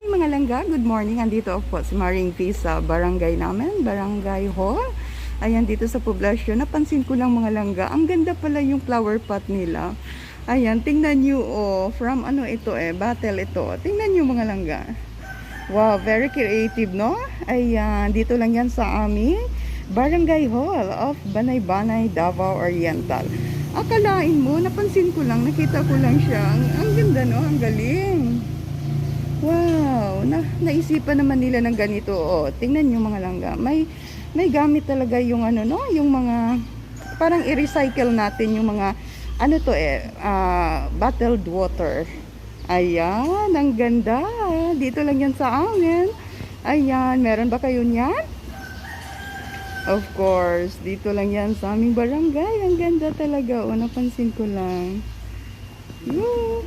Mga langga, good morning. Andito ako po si Maring P sa barangay namin, Barangay Hall. Ayan, dito sa poblasyon. Napansin ko lang mga langga, ang ganda pala yung flower pot nila. Ayan, tingnan nyo, oh, from ano ito battle ito. Tingnan nyo mga langga. Wow, very creative, no? Ayan, dito lang yan sa aming Barangay Hall of Banay-Banay, Davao Oriental. Akalain mo, napansin ko lang, nakita ko lang siya. Ang ganda, no? Ang galing. Wow, naisipan naman nila ng ganito. Oh, tingnan niyo mga langga. May gamit talaga yung ano no, yung mga parang i-recycle natin yung mga ano to bottled water. Ayan, ang ganda. Dito lang yan sa amin. Ayan, meron ba kayo niyan? Of course, dito lang yan sa aming barangay. Ang ganda talaga. Oh, napansin ko lang. Yoo.